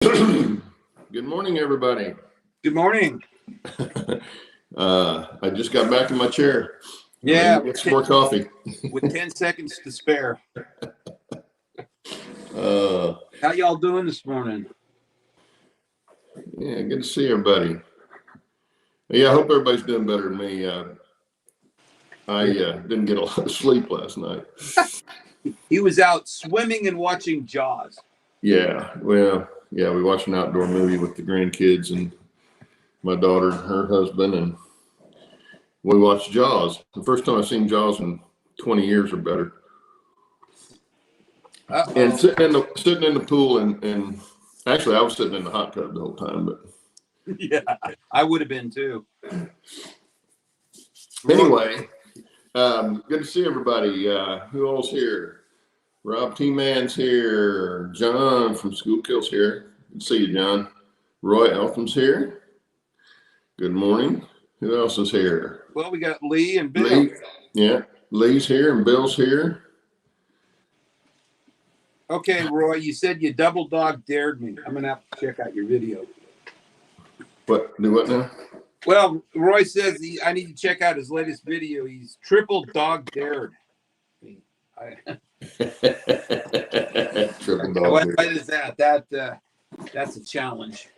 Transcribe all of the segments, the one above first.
Good morning, everybody. Good morning. I just got back in my chair. Yeah, Get some more coffee. with 10 seconds to spare. Uh, How y'all doing this morning? yeah, good to see everybody. Yeah, I hope everybody's doing better than me. I didn't get a lot of sleep last night. He was out swimming and watching Jaws. Yeah, well, yeah, we watched an outdoor movie with the grandkids and my daughter and her husband, and we watched Jaws. The first time I've seen Jaws in 20 years or better. Uh-oh. And sitting in the pool, and actually I was sitting in the hot tub the whole time, but yeah, I would have been too. Anyway, good to see everybody. Who all's here? Rob T-Man's here. John from Schuylkill's here. Good to see you, John. Roy Eltham's here. Good morning. Who else is here? Well, we got Lee and Bill. Lee. Yeah, Lee's here and Bill's here. Okay, Roy, you said you double dog dared me. I'm going to have to check out your video. What? Do what now? Well, Roy says I need to check out his latest video. He's triple dog dared. Triple dog. What is that? That's a challenge.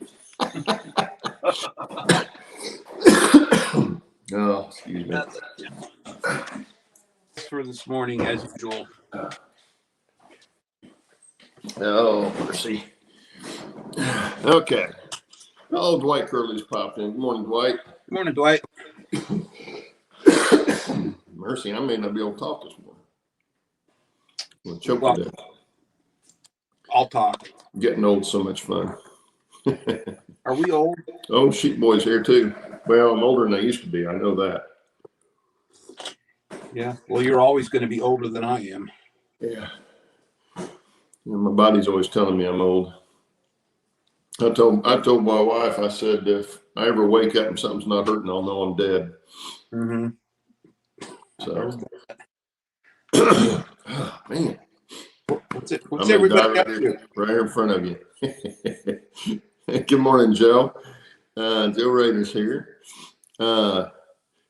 Oh, excuse me. For this morning, as usual. Oh, mercy. Okay. Oh, Dwight Curley's popped in. Good morning, Dwight. Good morning, Dwight. Mercy, I may not be able to talk this morning. I'm choke to death. I'll talk. Getting old, so much fun. Are we old? Oh, Sheep Boy's here too. Well, I'm older than I used to be. I know that. Yeah. Well, you're always going to be older than I am. Yeah. My body's always telling me I'm old. I told my wife, I said, if I ever wake up and something's not hurting, I'll know I'm dead. Mm-hmm. So, oh, man. What's everybody up to? Right here in front of you. Good morning, Joe. Joe Rader's here. Good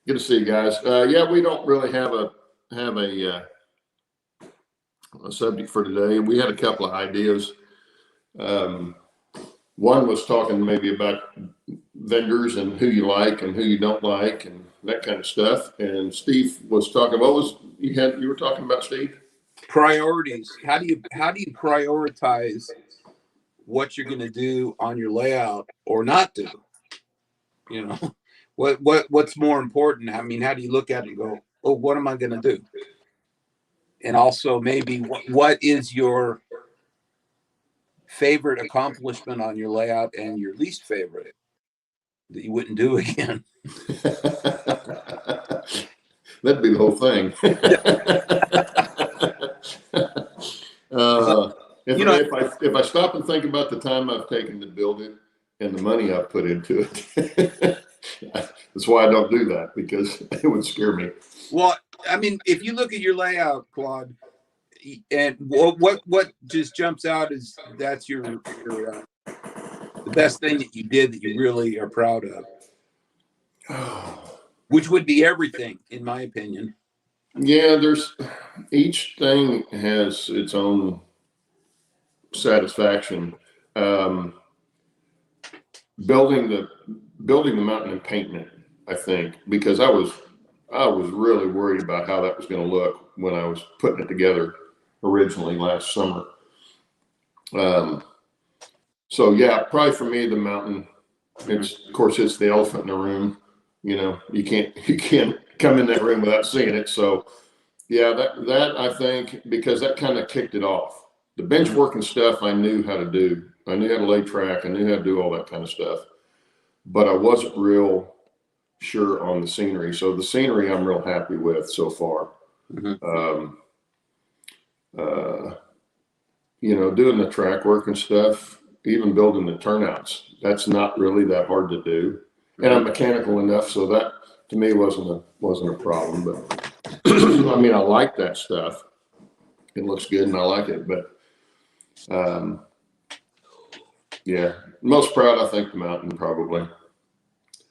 to see you guys. Yeah, we don't really have a subject for today. We had a couple of ideas. One was talking maybe about vendors and who you like and who you don't like and that kind of stuff. And Steve was talking. What was you were talking about, Steve? Priorities. How do you prioritize what you're going to do on your layout or not do? You know, what's more important? I mean, how do you look at it and go, oh, what am I going to do? And also maybe what is your favorite accomplishment on your layout and your least favorite that you wouldn't do again? That'd be the whole thing. If I stop and think about the time I've taken to build it and the money I've put into it, that's why I don't do that, because it would scare me. Well, I mean, if you look at your layout, Claude, and what just jumps out is that's your the best thing that you did that you really are proud of, which would be everything, in my opinion. Yeah, each thing has its own satisfaction. Building the mountain and painting it, I think, because I was really worried about how that was going to look when I was putting it together originally last summer. So yeah, probably for me, the mountain, of course it's the elephant in the room. You know, you can't come in that room without seeing it. So yeah, that I think, because that kind of kicked it off. The bench working stuff I knew how to do. I knew how to lay track. I knew how to do all that kind of stuff, but I wasn't real sure on the scenery. So the scenery I'm real happy with so far. Mm-hmm. Doing the track work and stuff, even building the turnouts, that's not really that hard to do. And I'm mechanical enough, so that to me wasn't a problem. But I mean, I like that stuff. It looks good and I like it, but Yeah. Most proud, I think, the mountain probably.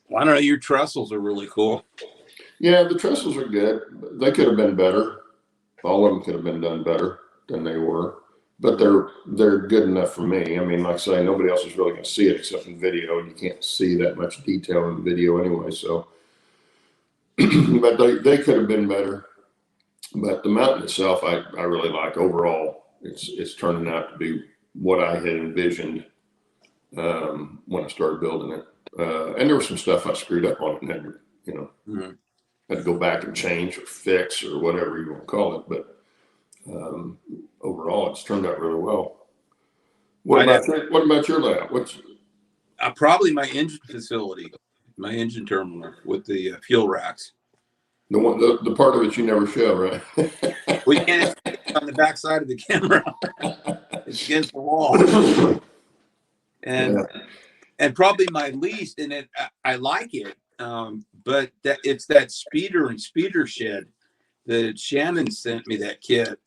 Well, I don't know. Your trestles are really cool. Yeah, the trestles are good. They could have been better. All of them could have been done better than they were, but they're good enough for me. I mean, like I say, nobody else is really going to see it except in video, and you can't see that much detail in the video anyway. So, but they could have been better. But the mountain itself, I really like overall. It's turning out to be what I had envisioned when I started building it. And there was some stuff I screwed up on it and had to, had to go back and change or fix or whatever you want to call it. But overall, it's turned out really well. What about your layout? What's probably my engine facility, my engine terminal with the fuel racks. the part of it you never show, right? We can't on the back side of the camera. It's against the wall. And probably my least, and I like it, but it's that speeder and speeder shed that Shannon sent me that kit.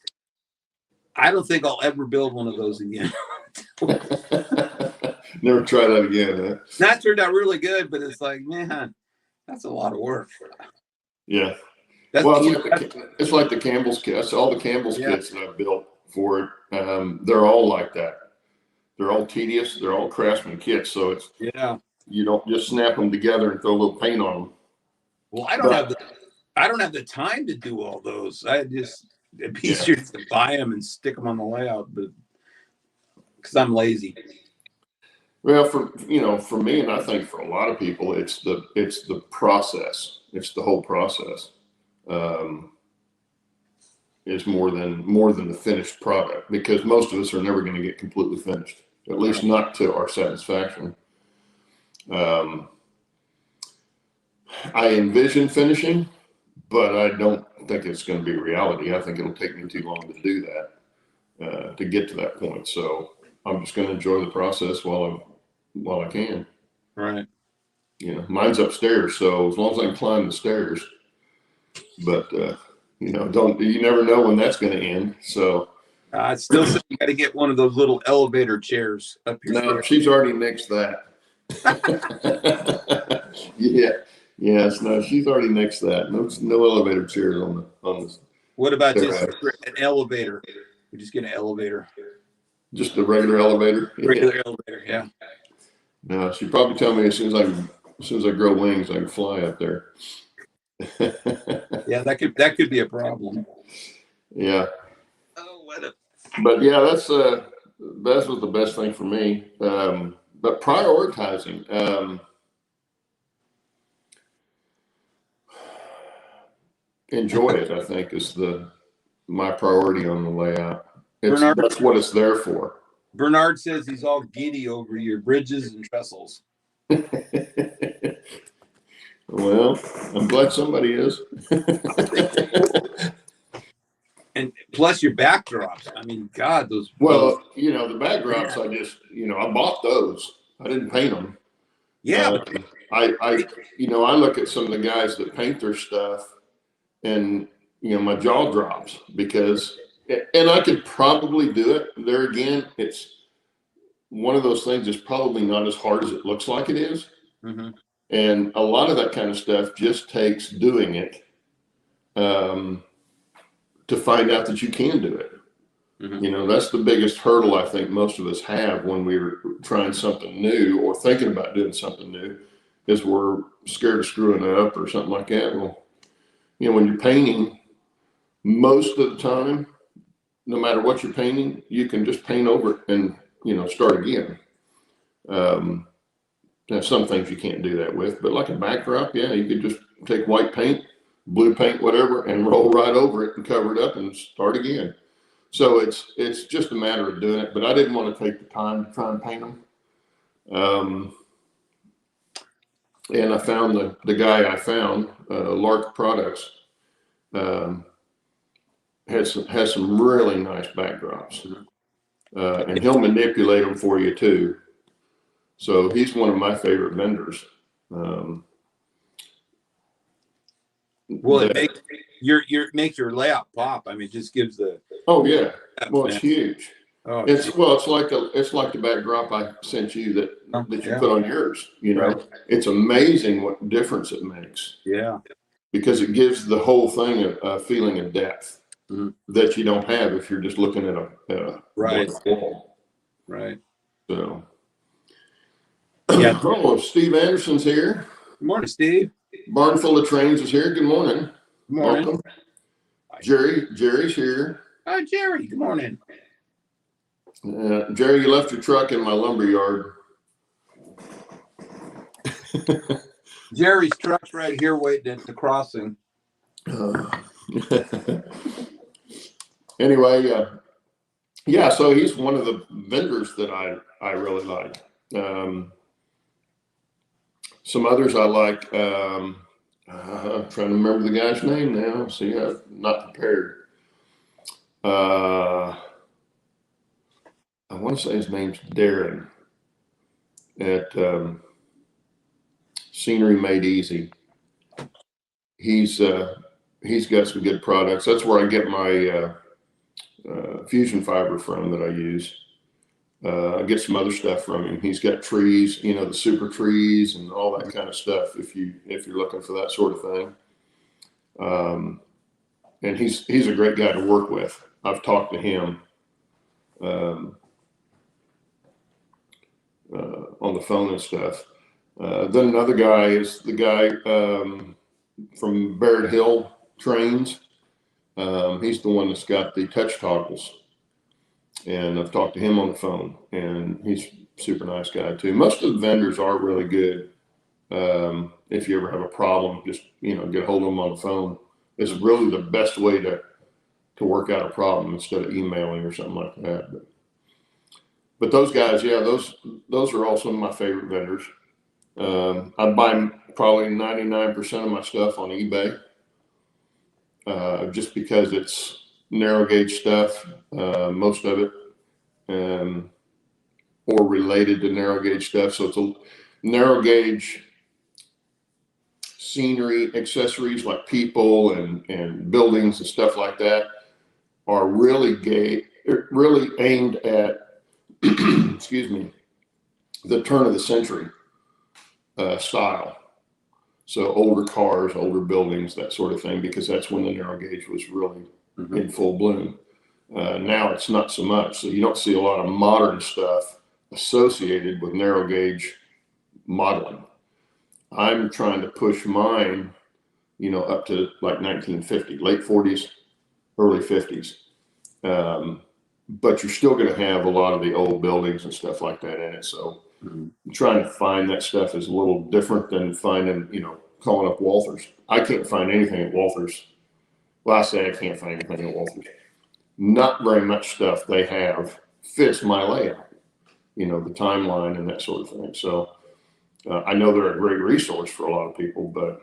I don't think I'll ever build one of those again. Never try that again, huh? That turned out really good, but it's like, man, that's a lot of work. Yeah. That's, well, it's like the Campbell's kits. All the Campbell's kits that I've built for it, they're all like that. They're all tedious. They're all Craftsman kits. So it's you don't just snap them together and throw a little paint on them. Well, I don't have the time to do all those. It'd be easier to buy them and stick them on the layout, but because I'm lazy. Well, for me, and I think for a lot of people, it's the process. It's the whole process. Is more than the finished product, because most of us are never going to get completely finished, at least not to our satisfaction. I envision finishing, but I don't think it's going to be reality. I think it'll take me too long to do that, to get to that point. So I'm just going to enjoy the process while I can. Right. Mine's upstairs, so as long as I can climb the stairs, but you never know when that's going to end. So I still think you got to get one of those little elevator chairs up your no, stairs. she's already nixed that. Yes, no, she's already nixed that. No elevator chairs on the. What about just an elevator? We just get an elevator. Just a regular elevator. Regular elevator, yeah. No, she'd probably tell me as soon as I grow wings, I can fly up there. Yeah, that could be a problem. Yeah. Oh, But yeah, that was the best thing for me. But prioritizing, enjoy it, I think, is my priority on the layout. That's what it's there for. Bernard says he's all giddy over your bridges and trestles. Well, I'm glad somebody is. And plus your backdrops. I mean, God, those. Well, the backdrops, I bought those. I didn't paint them. Yeah. I look at some of the guys that paint their stuff, and my jaw drops, because, and I could probably do it. There again, it's one of those things that's probably not as hard as it looks like it is. Mm-hmm. And a lot of that kind of stuff just takes doing it to find out that you can do it. Mm-hmm. That's the biggest hurdle I think most of us have when we're trying something new or thinking about doing something new, is we're scared of screwing it up or something like that. Well, when you're painting, most of the time, no matter what you're painting, you can just paint over it and, start again. Now, some things you can't do that with, but like a backdrop, you could just take white paint, blue paint, whatever, and roll right over it and cover it up and start again. So it's just a matter of doing it, but I didn't want to take the time to try and paint them. And I found the guy I found, Lark Products, has some really nice backdrops, and he'll manipulate them for you too. So he's one of my favorite vendors. Well, it makes your layout pop. I mean, it just gives the. Oh yeah, well, it's huge. Oh, It's gee. well, it's like the backdrop I sent you Oh, that you yeah. put on yours. You know, Right. it's amazing what difference it makes Yeah. because it gives the whole thing a feeling of depth Mhm. that you don't have if you're just looking at a Right. blank wall. Right. So, Yeah. oh, Steve Anderson's here. Good morning, Steve. Barn full of trains is here. Good morning. Good morning. Welcome. Jerry's here. Oh, Jerry. Good morning. Jerry, you left your truck in my lumber yard. Jerry's truck's right here waiting at the crossing. Anyway, yeah, so he's one of the vendors that I really like. Some others I like. I'm trying to remember the guy's name now. See, I'm not prepared. I want to say his name's Darren at Scenery Made Easy. He's got some good products. That's where I get my fusion fiber from that I use. I get some other stuff from him. He's got trees, you know, the super trees and all that kind of stuff. If you're looking for that sort of thing, and he's a great guy to work with. I've talked to him on the phone and stuff. Then another guy is the guy from Barrett Hill Trains. He's the one that's got the touch toggles. And I've talked to him on the phone, and he's a super nice guy too. Most of the vendors are really good. If you ever have a problem, just get a hold of them on the phone. It's really the best way to work out a problem instead of emailing or something like that. But those guys, yeah, those are all some of my favorite vendors. I buy probably 99% of my stuff on eBay, just because it's narrow gauge stuff, most of it, or related to narrow gauge stuff. So it's a narrow gauge scenery accessories like people and buildings and stuff like that are really really aimed at, excuse me, the turn of the century style. So older cars, older buildings, that sort of thing, because that's when the narrow gauge was really in full bloom. Now it's not so much. So you don't see a lot of modern stuff associated with narrow gauge modeling. I'm trying to push mine, up to like 1950, late 40s, early 50s. But you're still going to have a lot of the old buildings and stuff like that in it. So trying to find that stuff is a little different than finding, calling up Walthers. I can't find anything at Walthers. Well, I say I can't find anything at Walthers. Not very much stuff they have fits my layout, the timeline and that sort of thing. So I know they're a great resource for a lot of people, but,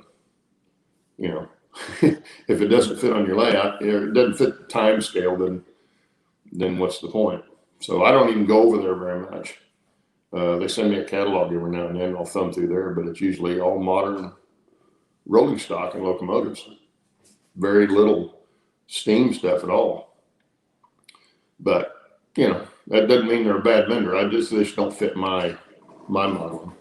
if it doesn't fit on your layout, it doesn't fit the time scale, then what's the point? So I don't even go over there very much. They send me a catalog every now and then. I'll thumb through there, but it's usually all modern rolling stock and locomotives. Very little steam stuff at all. But that doesn't mean they're a bad vendor. They just don't fit my model.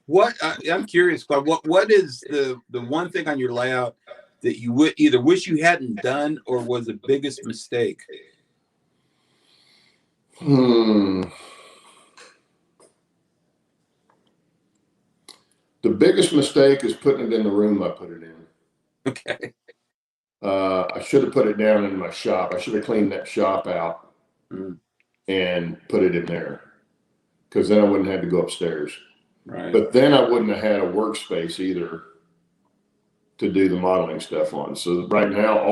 What I'm curious about, what is the one thing on your layout that you would either wish you hadn't done or was the biggest mistake? The biggest mistake is putting it in the room I put it in. Okay. I should have put it down in my shop. I should have cleaned that shop out and put it in there, because then I wouldn't have to go upstairs. Right. But then I wouldn't have had a workspace either to do the modeling stuff on. So right now,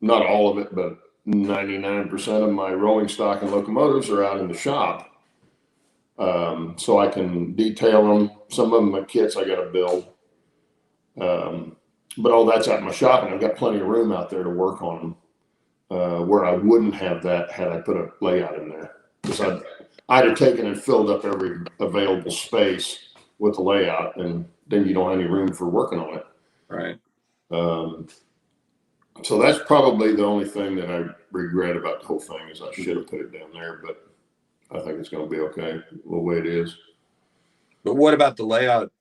not all of it, but 99% of my rolling stock and locomotives are out in the shop. So I can detail them. Some of them are kits I got to build. But all that's out in my shop, and I've got plenty of room out there to work on them, where I wouldn't have that had I put a layout in there. Because I'd have taken and filled up every available space with the layout, and then you don't have any room for working on it. Right. So that's probably the only thing that I regret about the whole thing is I should have put it down there, but I think it's going to be okay the way it is. But what about the layout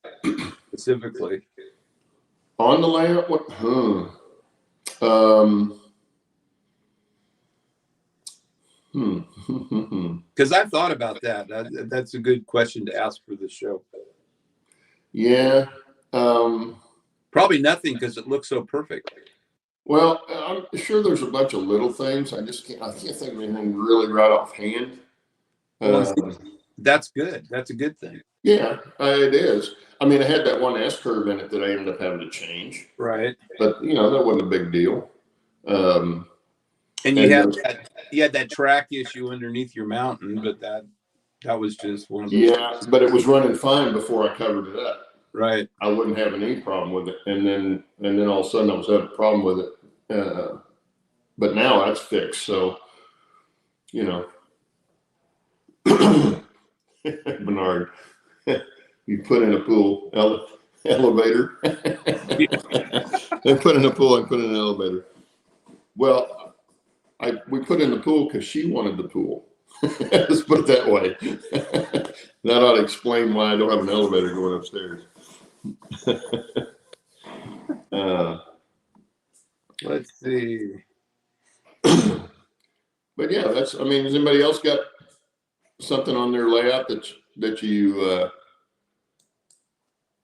specifically? On the layout, what? Um, Because I've thought about that. That's a good question to ask for the show. Yeah. Probably nothing because it looks so perfect. Well, I'm sure there's a bunch of little things. I can't think of anything really right offhand. Well, that's good. That's a good thing. Yeah, it is. I mean, I had that one S curve in it that I ended up having to change. Right. But that wasn't a big deal. And you had that track issue underneath your mountain, but that was just one of those. Yeah, but it was running fine before I covered it up. Right. I wouldn't have any problem with it, and then all of a sudden I was having a problem with it. But now that's fixed, so Bernard, you put in a pool elevator. They put in a pool. I put in an elevator. Well, we put in the pool because she wanted the pool. Let's put it that way. That ought to explain why I don't have an elevator going upstairs. Let's see. But yeah, has anybody else got something on their layout that you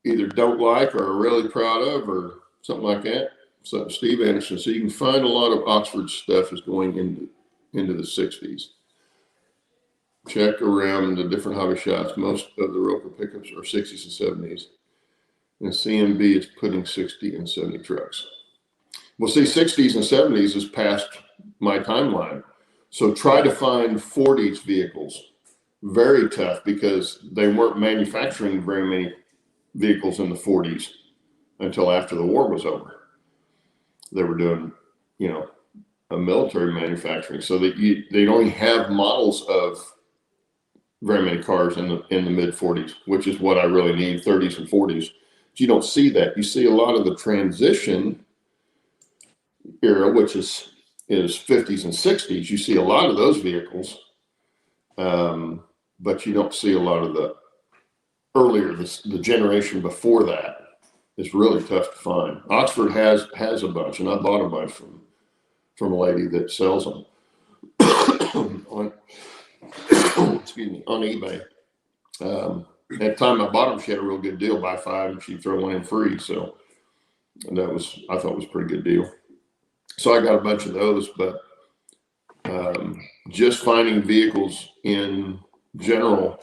either don't like or are really proud of or something like that? So Steve Anderson, so you can find a lot of Oxford stuff is going into the 60s. Check around the different hobby shops. Most of the Roper pickups are 60s and 70s. And CMB is putting 60 and 70 trucks. Well, see, 60s and 70s is past my timeline. So try to find 40s vehicles. Very tough because they weren't manufacturing very many vehicles in the 40s until after the war was over. They were doing, a military manufacturing. So that they only have models of very many cars in the mid 40s, which is what I really need, 30s and 40s. But you don't see that. You see a lot of the transition era, which is 50s and 60s. You see a lot of those vehicles, but you don't see a lot of the earlier, the generation before that. It's really tough to find. Oxford has a bunch, and I bought a bunch from a lady that sells them on excuse me, on eBay. At the time I bought them, she had a real good deal. Buy 5 and she'd throw 1 in free. So I thought was a pretty good deal. So I got a bunch of those, but just finding vehicles in general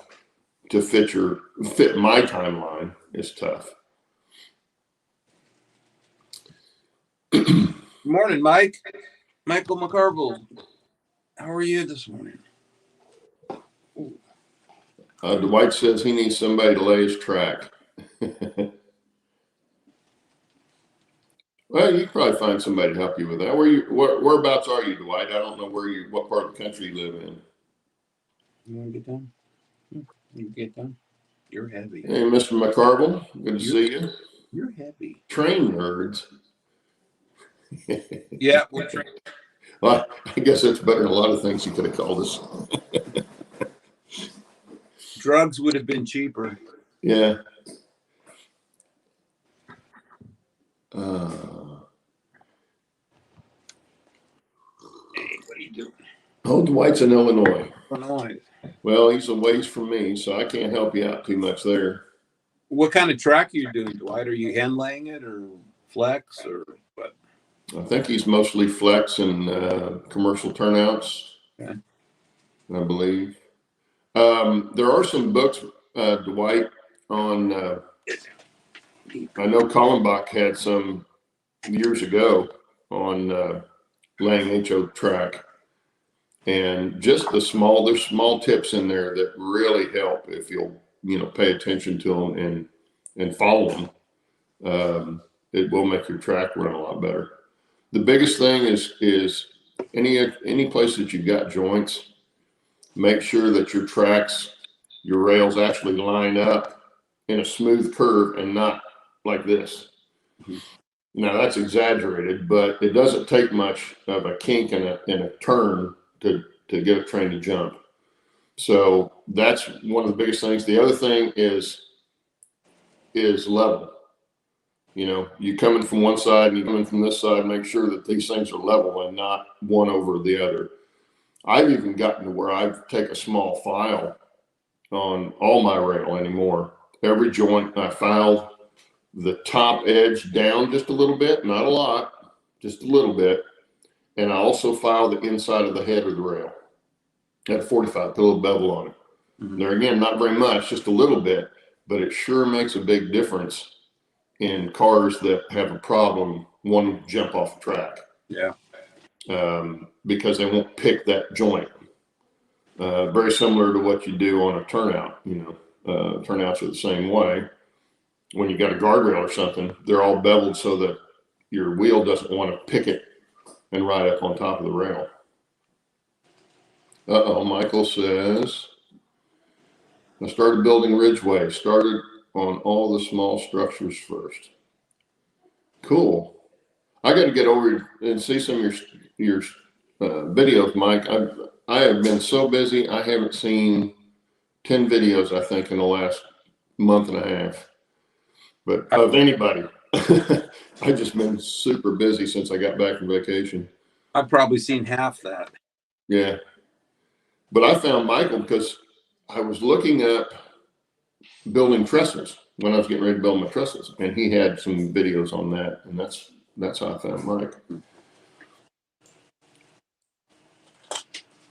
to fit my timeline is tough. Good morning, Mike. Michael McCarville. How are you this morning? Dwight says he needs somebody to lay his track. Well, you can probably find somebody to help you with that. Whereabouts are you, Dwight? I don't know what part of the country you live in. You want to get done? You get done? You're heavy. Hey, Mr. McCarville, good to see you. You're heavy. Train nerds. Yeah, we're trained. Well, I guess that's better than a lot of things you could have called us. Drugs would have been cheaper. Yeah. Hey, what are you doing? Oh, Dwight's in Illinois. Illinois. Well, he's a ways from me, so I can't help you out too much there. What kind of track are you doing, Dwight? Are you hand laying it or flex or what? I think he's mostly flex and commercial turnouts, okay. I believe. There are some books, Dwight, on, I know Kallenbach had some years ago on laying HO track. And just there's small tips in there that really help if you'll, pay attention to them and follow them. It will make your track run a lot better. The biggest thing is any place that you've got joints, make sure that your rails actually line up in a smooth curve and not like this. Now that's exaggerated, but it doesn't take much of a kink in a turn to get a train to jump. So that's one of the biggest things. The other thing is level. You know, you coming from one side and you coming from this side, make sure that these things are level and not one over the other. I've even gotten to where I've taken a small file on all my rail anymore. Every joint I file the top edge down just a little bit, not a lot, just a little bit. And I also file the inside of the head of the rail at 45, put a little bevel on it. Mhm. There again, not very much, just a little bit, but it sure makes a big difference in cars that have a problem wanting to jump off the track. Yeah. Because they won't pick that joint. Very similar to what you do on a turnout. You know, turnouts are the same way. When you got a guardrail or something, they're all beveled so that your wheel doesn't want to pick it and ride up on top of the rail. Michael says, I started building Ridgeway, started on all the small structures first. Cool. I got to get over and see some of your videos, Mike. I have been so busy. I haven't seen 10 videos, I think, in the last month and a half. But of anybody, I've just been super busy since I got back from vacation. I've probably seen half that. Yeah. But I found Michael because I was looking up building trestles when I was getting ready to build my trestles, and he had some videos on that, and that's how I found Mike.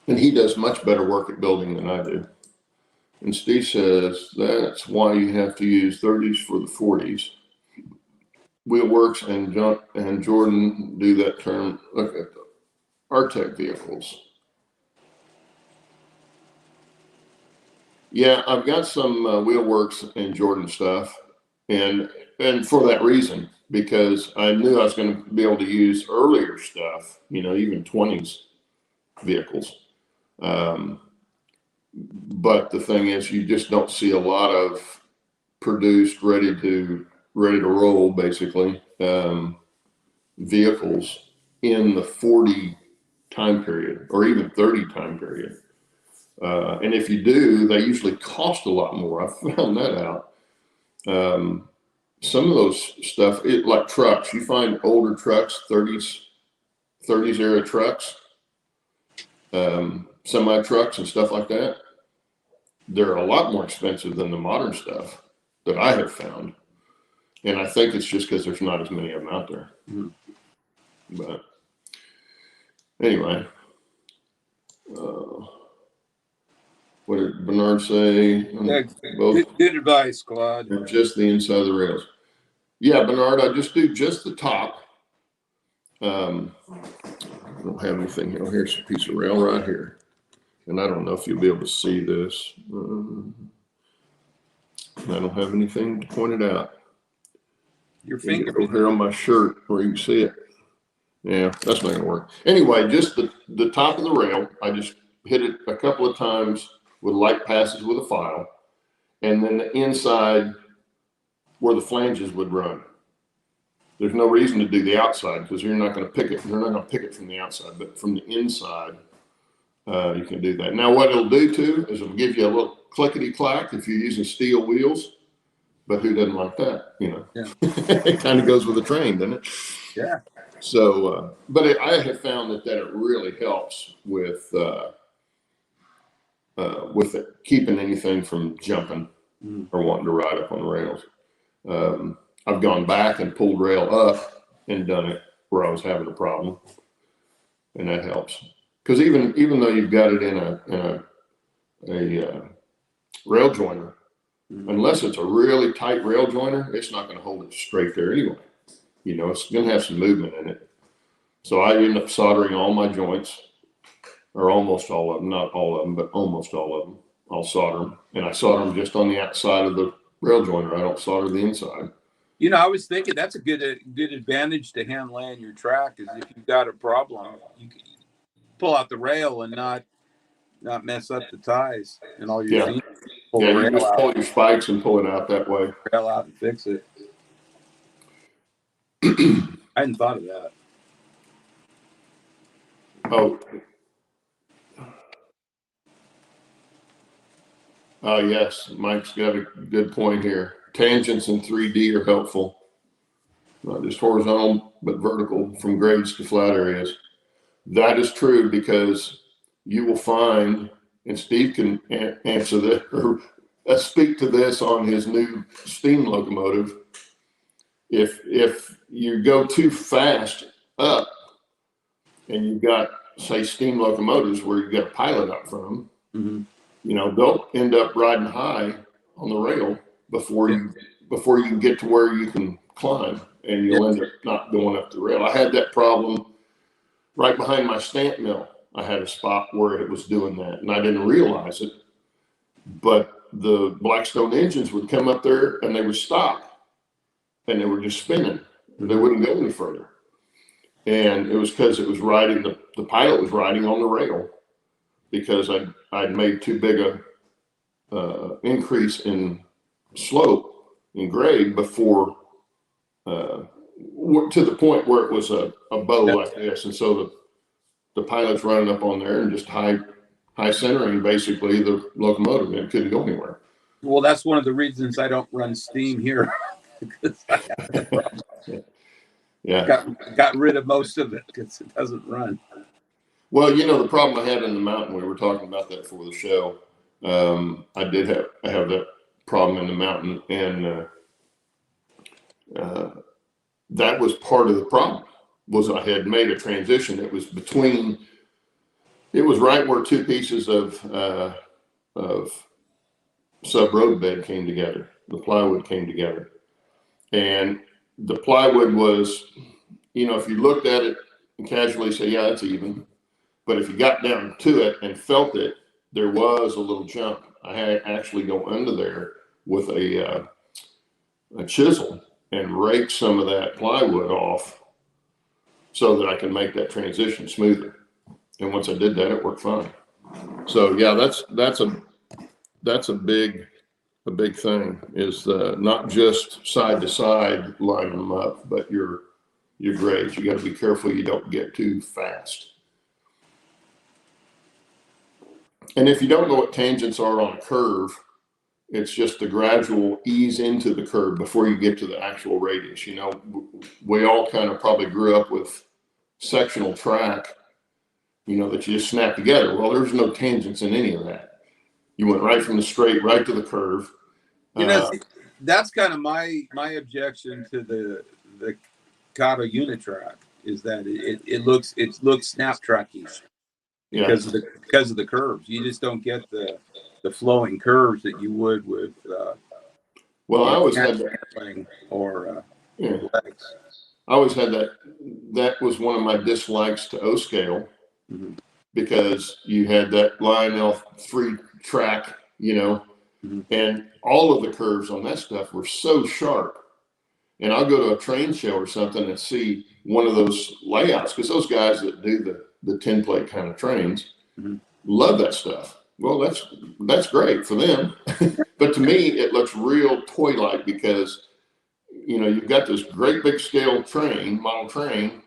And he does much better work at building than I do. And Steve says that's why you have to use 30s for the 40s. Wheelworks and Jordan do that term. Look at the Artec vehicles. Yeah, I've got some Wheelworks and Jordan stuff, and for that reason, because I knew I was going to be able to use earlier stuff, you know, even 20s vehicles. But the thing is, you just don't see a lot of produced, ready to roll, basically, vehicles in the 40 time period or even 30 time period. And if you do, they usually cost a lot more. I found that out. Some of those stuff, like trucks, you find older trucks, 30s era trucks, semi trucks and stuff like that. They're a lot more expensive than the modern stuff that I have found. And I think it's just because there's not as many of them out there. Mm-hmm. But anyway, what did Bernard say? Yeah, Both good advice, Claude. just the inside of the rails. Yeah, Bernard, I just do just the top. I don't have anything here. Here's a piece of rail right here. And I don't know if you'll be able to see this. I don't have anything to point it out. Your finger over here on my shirt where you can see it. Yeah, that's not gonna work. Anyway, just the top of the rail, I just hit it a couple of times with light passes with a file, and then the inside where the flanges would run. There's no reason to do the outside because you're not going to pick it. You're not going to pick it from the outside, but from the inside, you can do that. Now, what it'll do too is it'll give you a little clickety clack if you're using steel wheels. But who doesn't like that? You know, Yeah. It kind of goes with the train, doesn't it? Yeah. So, but I have found that it really helps with it, keeping anything from jumping or wanting to ride up on the rails. I've gone back and pulled rail up and done it where I was having a problem, and that helps. Because even though you've got it in a rail joiner, unless it's a really tight rail joiner, it's not going to hold it straight there anyway. You know, it's going to have some movement in it. So I end up soldering all my joints, or almost all of them, not all of them, but almost all of them. I'll solder them, and I solder them just on the outside of the rail joiner. I don't solder the inside. You know, I was thinking that's a good advantage to hand laying your track is if you've got a problem, you can pull out the rail and not mess up the ties and all your feet. Pull you just pull your spikes and pull it out that way. Rail out and fix it. I hadn't thought of that. Oh, yes. Mike's got a good point here. Tangents in 3D are helpful, not just horizontal, but vertical from grades to flat areas. That is true, because you will find, and Steve can answer that or speak to this on his new steam locomotive. If you go too fast up, and you've got, say, steam locomotives where you've got a pilot up from them, they'll end up riding high on the rail before you get to where you can climb, and you'll end up not going up the rail. I had that problem right behind my stamp mill. I had a spot where it was doing that, and I didn't realize it. But the Blackstone engines would come up there and they would stop, and they were just spinning. They wouldn't go any further. And it was because it was riding, the pilot was riding on the rail, because I'd made too big a increase in slope, in grade, before to the point where it was a bow like this. And so the pilot's running up on there and just high centering basically the locomotive, and it couldn't go anywhere. Well, that's one of the reasons I don't run steam here. Because I have that problem. Yeah. Got rid of most of it because it doesn't run. Well, the problem I had in the mountain, we were talking about that for the show. I have that problem in the mountain, and that was part of the problem. Was I had made a transition. It was right where two pieces of sub road bed came together. The plywood came together, and the plywood was, if you looked at it and casually say, yeah, that's even. But if you got down to it and felt it, there was a little jump. I had actually go under there with a chisel and rake some of that plywood off so that I can make that transition smoother. And once I did that, it worked fine. So yeah, that's a big thing, is not just side to side line them up, but your grades. You got to be careful you don't get too fast. And if you don't know what tangents are on a curve, it's just the gradual ease into the curve before you get to the actual radius. We all kind of probably grew up with sectional track, that you just snap together. Well, there's no tangents in any of that. You went right from the straight right to the curve. That's kind of my objection to the Kata Unitrack, is that it looks snap tracky. Because of the curves. You just don't get the flowing curves that you would with well, I always had that, or legs. I always had that. That was one of my dislikes to O scale, because you had that Lionel free track, and all of the curves on that stuff were so sharp. And I'll go to a train show or something and see one of those layouts, because those guys that do the 10 plate kind of trains love that stuff. Well, that's great for them. But to me, it looks real toy-like, because, you've got this great big scale model train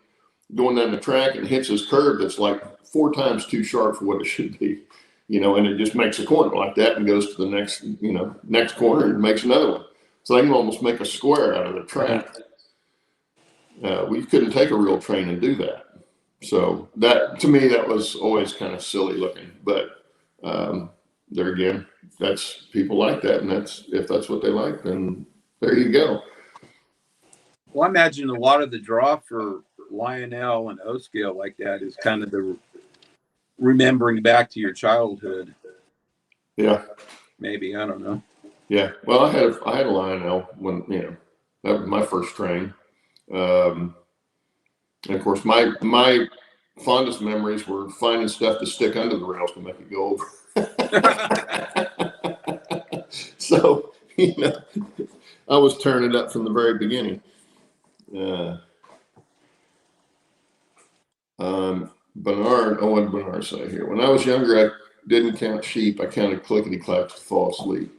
going down the track, and hits this curve that's like 4 times too sharp for what it should be, and it just makes a corner like that and goes to the next corner and makes another one. So they can almost make a square out of the track. We couldn't take a real train and do that. So that, to me, that was always kind of silly looking. But there again, that's, people like that, and if that's what they like, then there you go. Well, I imagine a lot of the draw for Lionel and O scale like that is kind of the remembering back to your childhood. Yeah. Maybe, I don't know. Yeah. Well, I had a Lionel when, that was my first train. And of course, my fondest memories were finding stuff to stick under the rails to make it go over. So, I was turning it up from the very beginning. Bernard, what did Bernard say here? When I was younger, I didn't count sheep. I counted clickety clacks to fall asleep.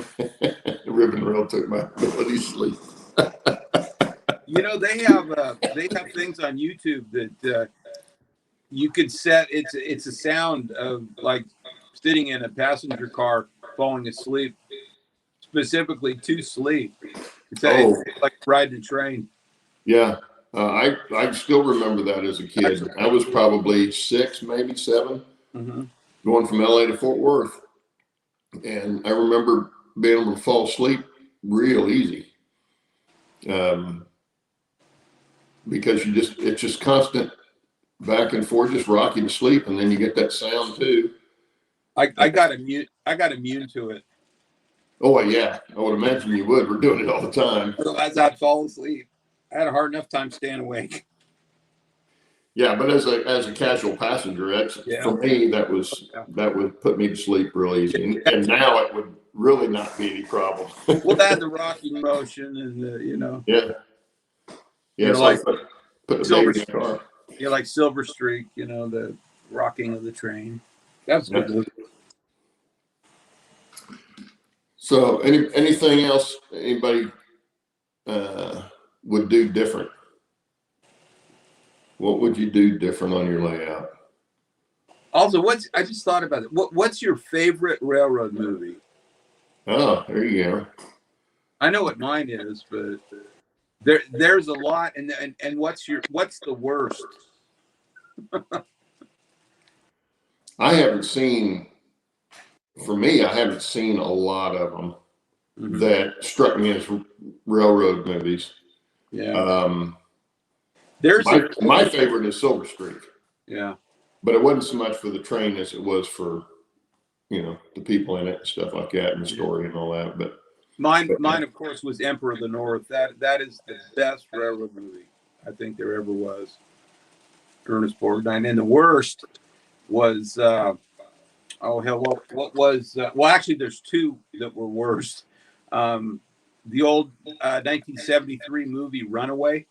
The ribbon rail took my ability to sleep. You know, they have things on YouTube that you could set. It's a sound of like sitting in a passenger car falling asleep, specifically to sleep. It's Oh, like riding a train. yeah. I still remember that as a kid. I was probably 6, maybe 7, Mm-hmm. going from LA to Fort Worth. And I remember being able to fall asleep real easy. Um, because it's just constant back and forth, just rocking to sleep. And then you get that sound too. I got immune to it. Oh, yeah. I would imagine you would. We're doing it all the time. Otherwise, I'd fall asleep. I had a hard enough time staying awake. Yeah, but as a casual passenger, that's Yeah. for me. That would put me to sleep real easy, and now it would really not be any problem. Well, that the rocking motion and Yeah, yeah. It's like like putting a Silver, baby in a car. like Silver Streak, the rocking of the train. That's a Yeah. good movie. So, anything else anybody would do different? What would you do different on your layout? Also, I just thought about it. What's your favorite railroad movie? Oh, there you go. I know what mine is, but there's a lot. And what's the worst? I haven't seen. For me, I haven't seen a lot of them Mm-hmm. that struck me as railroad movies. Yeah. My favorite is Silver Streak. Yeah. But it wasn't so much for the train as it was for, the people in it and stuff like that and the story and all that. But Mine, of course, was Emperor of the North. That is the best railroad movie I think there ever was. Ernest Borgnine. And the worst was oh hell, what was well, actually, there's two that were worse. The old 1973 movie Runaway.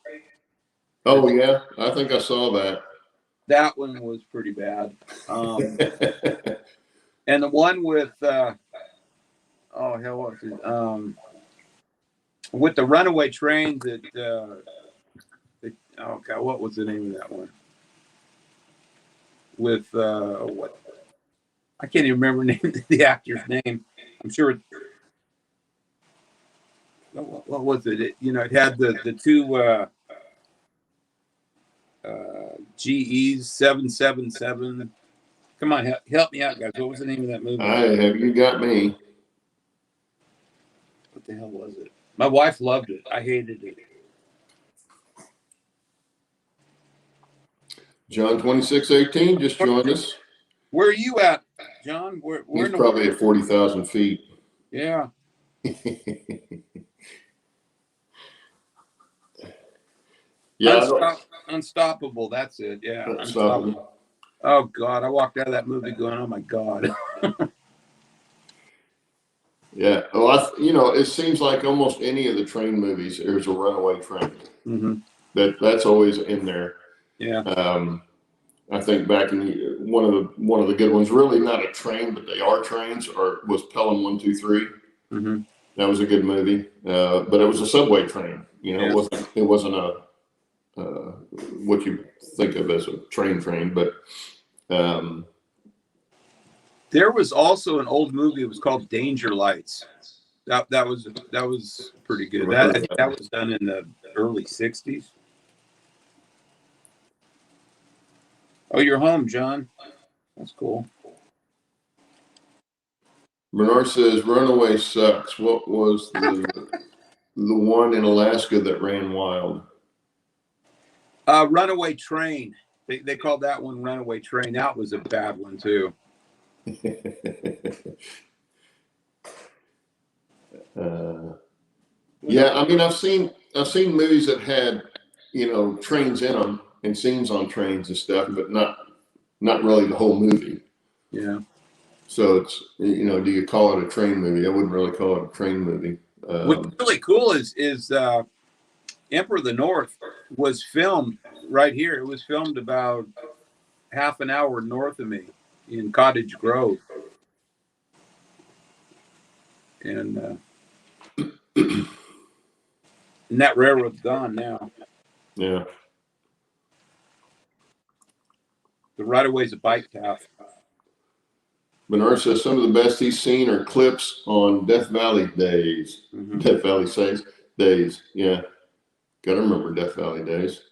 oh yeah, I think I saw that. That one was pretty bad. And the one with oh hell, what was it? With the runaway train oh god, what was the name of that one? With what? I can't even remember the actor's name. I'm sure. What was it? It had the two GEs 777. Come on, help me out, guys. What was the name of that movie? You got me. What the hell was it? My wife loved it. I hated it. John 26:18 just joined us. Where are you at, John? He's probably at 40,000 feet. Yeah. Yeah. Unstoppable. That's it. Yeah. Unstoppable. Oh God, I walked out of that movie going, "Oh my God." Yeah. Well, it seems like almost any of the train movies, there's a runaway train. Mm-hmm. That's always in there. Yeah. I think back in one of the good ones, really not a train, but they are trains, was Pelham 123. Mm-hmm. That was a good movie, but it was a subway train. Yeah. It wasn't a what you think of as a train, but there was also an old movie. It was called Danger Lights. That was pretty good. I think that was done in the early '60s. Oh, you're home, John. That's cool. Bernard says Runaway sucks. What was the one in Alaska that ran wild? Runaway Train. They called that one Runaway Train. That was a bad one too. Yeah, I mean, I've seen movies that had trains in them and scenes on trains and stuff, but not really the whole movie. Yeah. So it's do you call it a train movie? I wouldn't really call it a train movie. What's really cool is Emperor of the North was filmed right here. It was filmed about half an hour north of me in Cottage Grove. And And that railroad's gone now. Yeah. The right of way is a bike path. Bernard says some of the best he's seen are clips on Death Valley days. Mm-hmm. Death Valley says days. Yeah. Gotta remember Death Valley days.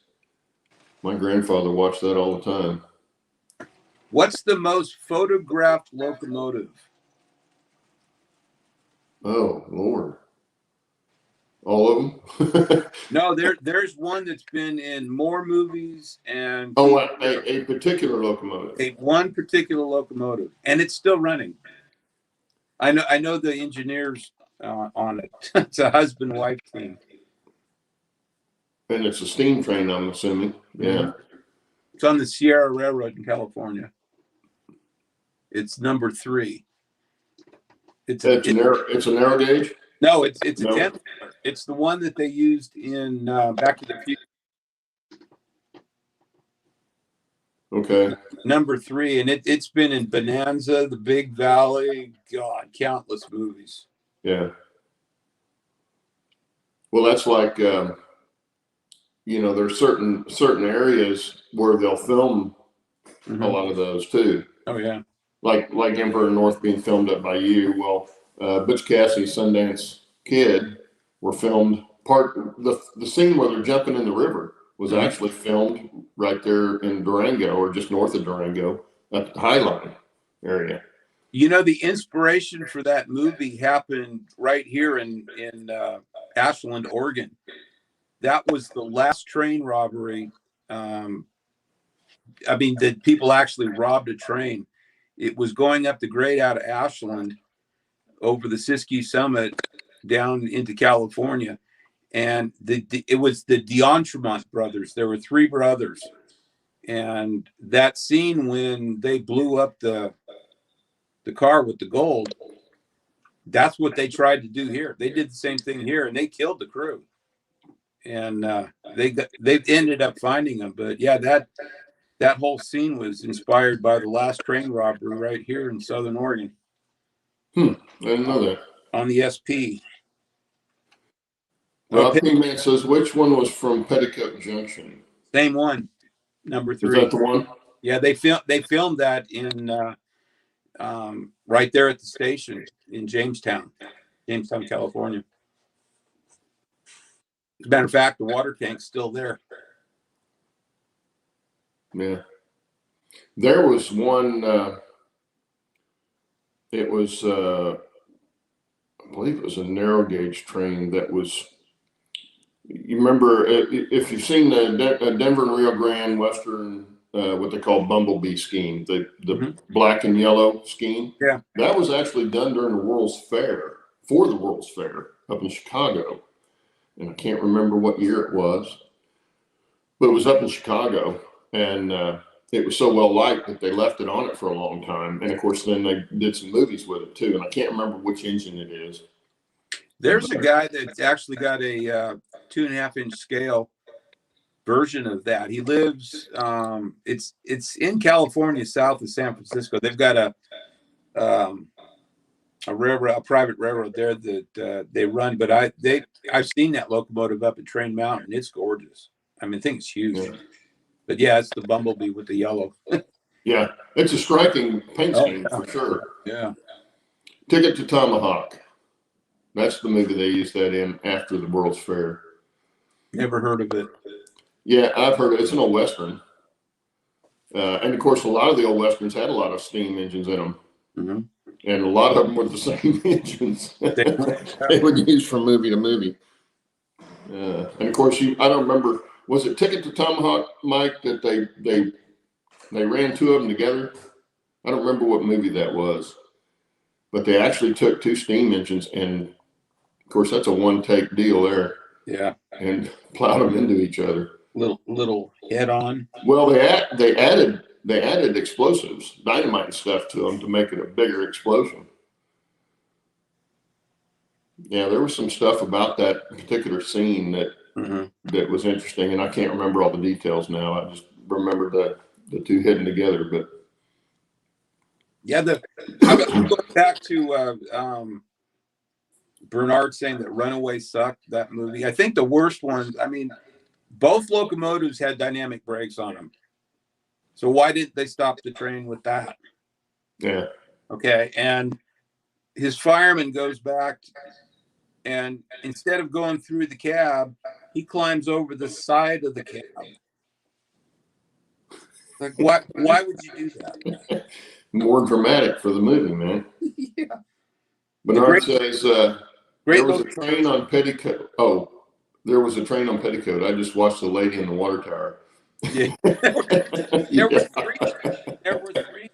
My grandfather watched that all the time. What's the most photographed locomotive? Oh, Lord. All of them? No, there's one that's been in more movies and Oh, a particular locomotive. one particular locomotive, and it's still running. I know the engineers on it. It's a husband-wife team. And it's a steam train, I'm assuming. Yeah. Mm-hmm. It's on the Sierra Railroad in California. It's number 3. It's a narrow gauge? No, it's a No. 10. It's the one that they used in Back to the Future. Okay. Number 3, and it's been in Bonanza, The Big Valley, God, countless movies. Yeah. Well, that's like, there's certain areas where they'll film Mm-hmm. a lot of those too. Oh yeah. Like Emperor North being filmed up by you. Well, Butch Cassidy, Sundance Kid were filmed the scene where they're jumping in the river was actually filmed right there in Durango or just north of Durango at the High Line area. The inspiration for that movie happened right here in Ashland, Oregon. That was the last train robbery. The people actually robbed a train. It was going up the grade out of Ashland over the Siskiyou Summit down into California. And it was the D'Entremont brothers. There were 3 brothers. And that scene when they blew up the car with the gold, that's what they tried to do here. They did the same thing here, and they killed the crew. And they ended up finding them. But yeah, that whole scene was inspired by the last train robbery right here in Southern Oregon. I didn't know that. On the SP. Rob P-Man says, which one was from Petticoat Junction? Same one, number 3. Is that the one? Yeah, they filmed that in right there at the station in Jamestown, California. As a matter of fact, the water tank's still there. Yeah. There was one, it was, I believe it was a narrow gauge train that was, you remember, if you've seen the Denver and Rio Grande Western, what they call Bumblebee scheme, the black and yellow scheme. Yeah. That was actually done during the World's Fair, for the World's Fair up in Chicago. And I can't remember what year it was, but it was up in Chicago. And it was so well liked that they left it on it for a long time. And of course, then they did some movies with it too. And I can't remember which engine it is. There's a guy that's actually got a 2.5-inch scale version of that. He lives, it's in California, south of San Francisco. They've got a railroad, a private railroad there that they run. But I've seen that locomotive up at Train Mountain. It's gorgeous. I mean, I think it's huge. Yeah. But yeah, it's the Bumblebee with the yellow. Yeah, it's a striking paint scheme for sure. Yeah. Ticket to Tomahawk. That's the movie they used that in after the World's Fair. Never heard of it. Yeah, I've heard it. It's an old Western. And of course, a lot of the old Westerns had a lot of steam engines in them. Mm-hmm. And a lot of them were the same engines they would use from movie to movie. And of course, I don't remember, was it Ticket to Tomahawk, Mike, that they ran 2 of them together? I don't remember what movie that was. But they actually took 2 steam engines, and of course, that's a one-take deal there. Yeah. And plowed them into each other. Little head on. Well, they added explosives, dynamite and stuff to them to make it a bigger explosion. Yeah, there was some stuff about that particular scene that was interesting, and I can't remember all the details now. I just remember the 2 hidden together. But yeah, I'm going back to Bernard saying that Runaway sucked, that movie. I think the worst ones, I mean, both locomotives had dynamic brakes on them. So why didn't they stop the train with that? Yeah. Okay. And his fireman goes back, and instead of going through the cab, he climbs over the side of the cab. Like, why would you do that? More dramatic for the movie, man. Yeah. Bernard says Great there was a train on Petticoat. Oh, there was a train on Petticoat. I just watched the lady in the water tower. Yeah. There were three.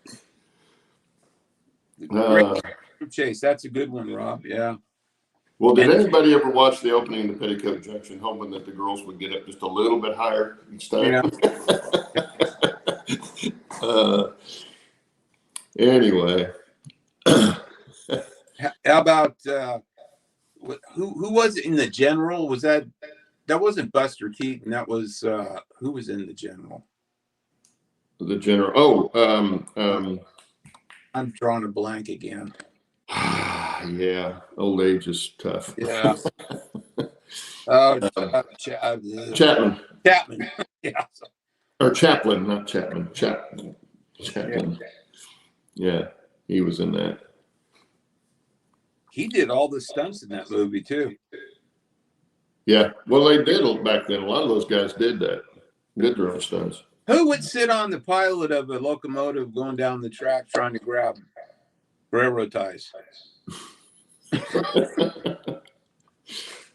Great chase. That's a good one, Rob. Yeah. Well, did anybody ever watch the opening of the Petticoat Junction, hoping that the girls would get up just a little bit higher each time? Yeah. Anyway. How about who was in the General? Was that wasn't Buster Keaton? That was who was in the General? The General. Oh, I'm drawing a blank again. yeah, old age is tough. Yeah. Oh, Chapman. Chapman. Yeah. Or Chaplin, not Chapman. Chaplin. Yeah, he was in that. He did all the stunts in that movie too. Yeah, well, they did back then. A lot of those guys did that. Did their own stunts. Who would sit on the pilot of a locomotive going down the track trying to grab railroad ties? I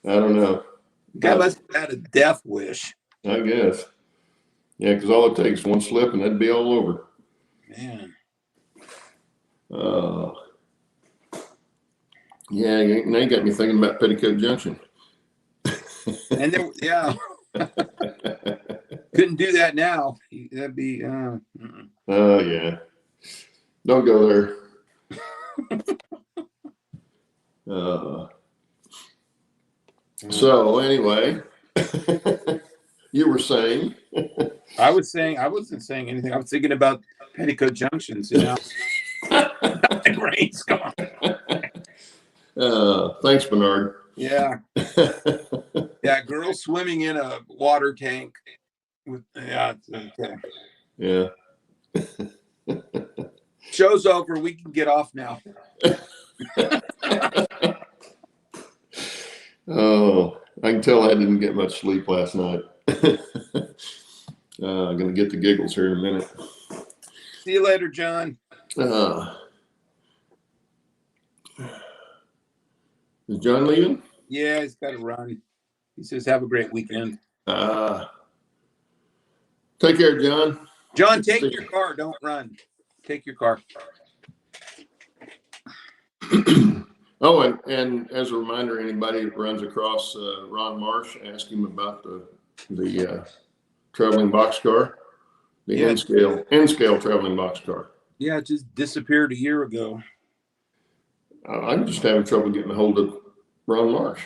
don't know. Guy must have had a death wish. I guess. Yeah, because all it takes is one slip and that'd be all over. Man. Yeah, now you got me thinking about Petticoat Junction. And there, yeah. Couldn't do that now. That'd be. Yeah. Don't go there. So anyway, you were saying. I wasn't saying anything. I was thinking about Petticoat Junctions. You know, the rain's gone. Thanks, Bernard. Yeah. Yeah, girls swimming in a water tank. Yeah, okay. Yeah. Show's over. We can get off now. Oh, I can tell I didn't get much sleep last night. I'm going to get the giggles here in a minute. See you later, John. Is John leaving? Yeah, he's got to run. He says, have a great weekend. Take care, John. John, take your car. Don't run. Take your car. Oh, and as a reminder, anybody that runs across Ron Marsh, ask him about the traveling boxcar, the N-scale traveling boxcar. Yeah, it just disappeared a year ago. I'm just having trouble getting a hold of Ron Marsh.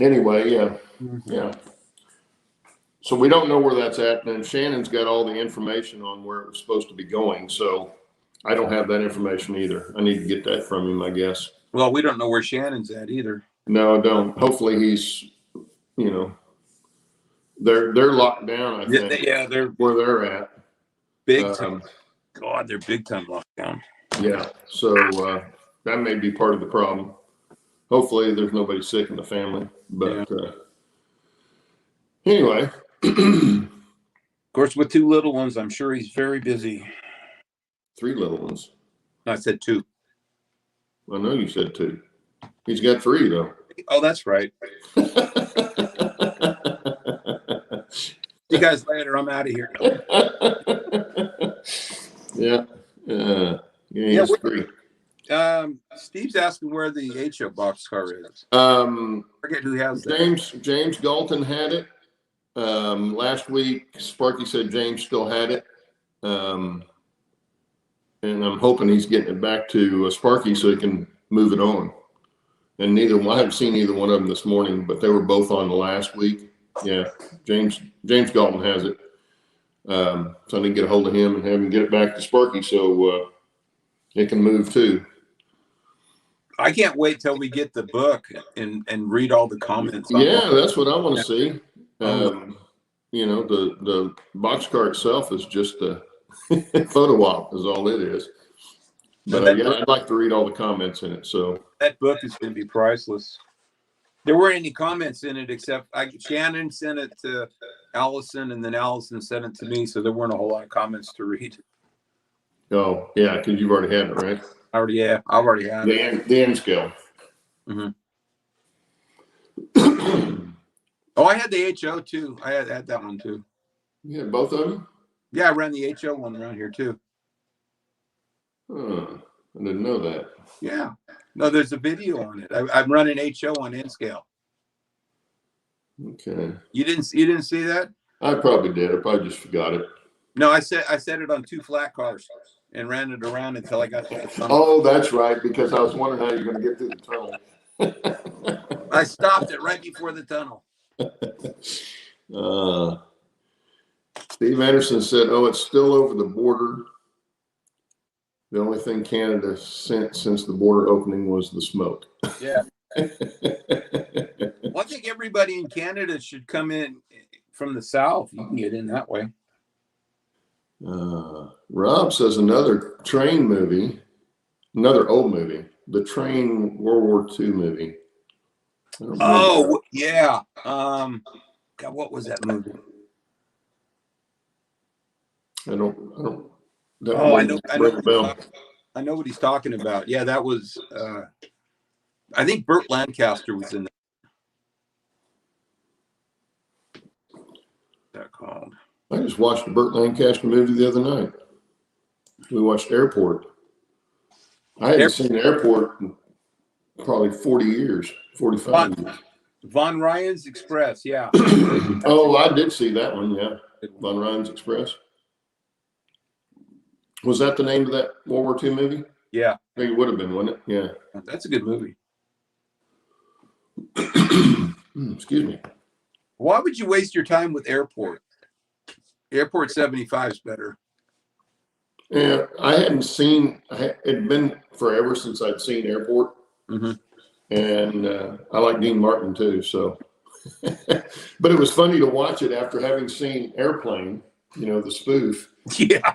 Anyway, yeah. So we don't know where that's at, and Shannon's got all the information on where it was supposed to be going. So I don't have that information either. I need to get that from him, I guess. Well, we don't know where Shannon's at either. No, I don't. Hopefully he's, they're locked down, I think. Yeah, they're where they're at. Big time. God, they're big time locked down. Yeah. So that may be part of the problem. Hopefully there's nobody sick in the family. But anyway. Of course, with two little ones, I'm sure he's very busy. 3 little ones. I said 2. I know you said 2. He's got 3 though. Oh, that's right. See you guys later. I'm out of here. Yeah. Yeah, 3. Steve's asking where the HO boxcar is. Forget who has that. James Galton had it. Last week, Sparky said James still had it. And I'm hoping he's getting it back to Sparky so he can move it on. And I haven't seen either one of them this morning, but they were both on the last week. Yeah, James Galton has it. So I need to get a hold of him and have him get it back to Sparky so it can move too. I can't wait till we get the book and read all the comments on Yeah, what. that's what I want to see. Oh, You know, the boxcar itself is just a photo op, is all it is. no, But yeah, I'd like to read all the comments in it. So that book is going to be priceless. There weren't any comments in it except Shannon sent it to Allison, and then Allison sent it to me, so there weren't a whole lot of comments to read. oh yeah, because you've already had it, right? I've already had it. The end scale. Mm-hmm. Oh, I had the HO too. I had that one too. Yeah, both of them. Yeah, I ran the HO one around here too. Huh. I didn't know that. Yeah. No, there's a video on it. I'm running HO on N scale. Okay. You didn't see that? I probably did. I probably just forgot it. No, I set it on 2 flat cars and ran it around until I got to the tunnel. Oh, that's right. Because I was wondering how you're going to get through the tunnel. I stopped it right before the tunnel. Steve Anderson said, "Oh, it's still over the border. The only thing Canada sent since the border opening was the smoke." Yeah. Well, I think everybody in Canada should come in from the south. You can get in that way. Rob says another train movie, another old movie, the Train World War II movie. Oh, yeah. God, what was that movie? I don't. Oh, I know what he's talking about. Yeah, that was. I think Burt Lancaster was in that called. I just watched a Burt Lancaster movie the other night. We watched Airport. I hadn't seen Airport in probably 40 years, 45 years. Von Ryan's Express, yeah. Oh, I did see that one, yeah. Von Ryan's Express. Was that the name of that World War II movie? Yeah. I think it would have been, wouldn't it? Yeah. That's a good movie. Excuse me. Why would you waste your time with Airport? Airport 75 is better. Yeah, I hadn't seen, it had been forever since I'd seen Airport. Mm-hmm. And I like Dean Martin too, so. But it was funny to watch it after having seen Airplane, you know, the spoof. Yeah.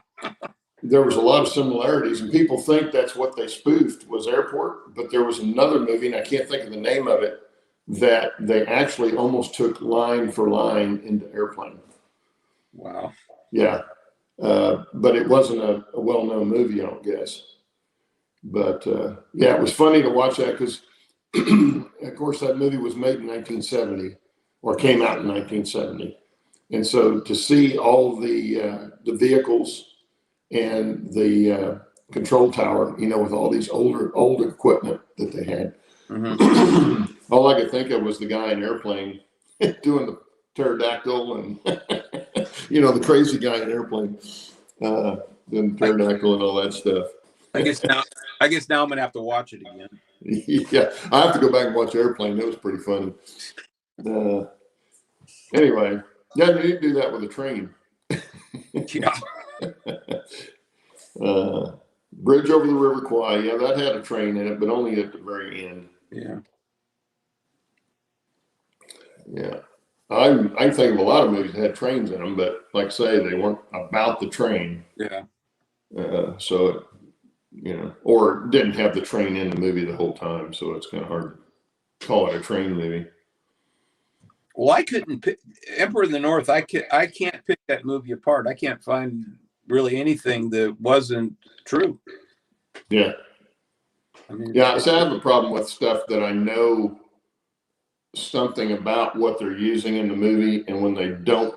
There was a lot of similarities, and people think that's what they spoofed was Airport, but there was another movie, and I can't think of the name of it, that they actually almost took line for line into Airplane. Wow. Yeah. But it wasn't a well-known movie, I don't guess. But yeah, it was funny to watch that because, of course, that movie was made in 1970 or came out in 1970. And so to see all the vehicles and the control tower, you know, with all these old equipment that they had, all I could think of was the guy in Airplane doing the pterodactyl and, you know, the crazy guy in Airplane doing pterodactyl and all that stuff. I guess now I'm gonna have to watch it again. Yeah, I have to go back and watch Airplane. That was pretty funny. Anyway, yeah, you need to do that with a train. Yeah. Bridge over the River Kwai. Yeah, that had a train in it, but only at the very end. Yeah. Yeah. I think of a lot of movies that had trains in them, but like I say, they weren't about the train. Yeah. So it, you know, or didn't have the train in the movie the whole time, so it's kind of hard to call it a train movie. Well, I couldn't pick Emperor of the North. I can't pick that movie apart. I can't find really anything that wasn't true. Yeah. I mean, yeah, so I have a problem with stuff that I know something about what they're using in the movie, and when they don't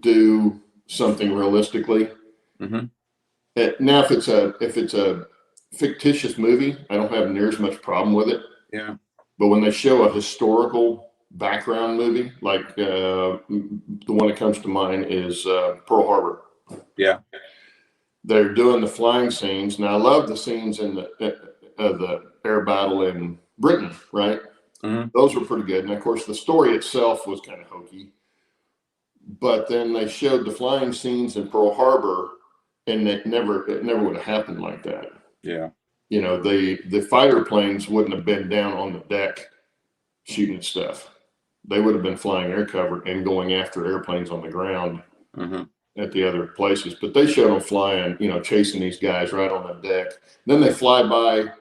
do something realistically. Mm-hmm. Now, if it's a fictitious movie, I don't have near as much problem with it. Yeah. But when they show a historical background movie, like the one that comes to mind is Pearl Harbor. Yeah. They're doing the flying scenes. Now, I love the scenes in the air battle in Britain, right? Mm-hmm. Those were pretty good. And of course, the story itself was kind of hokey. But then they showed the flying scenes in Pearl Harbor, and it never would have happened like that. Yeah. you know, the fighter planes wouldn't have been down on the deck shooting stuff. They would have been flying air cover and going after airplanes on the ground at the other places. But they showed them flying, you know, chasing these guys right on the deck. Then they fly by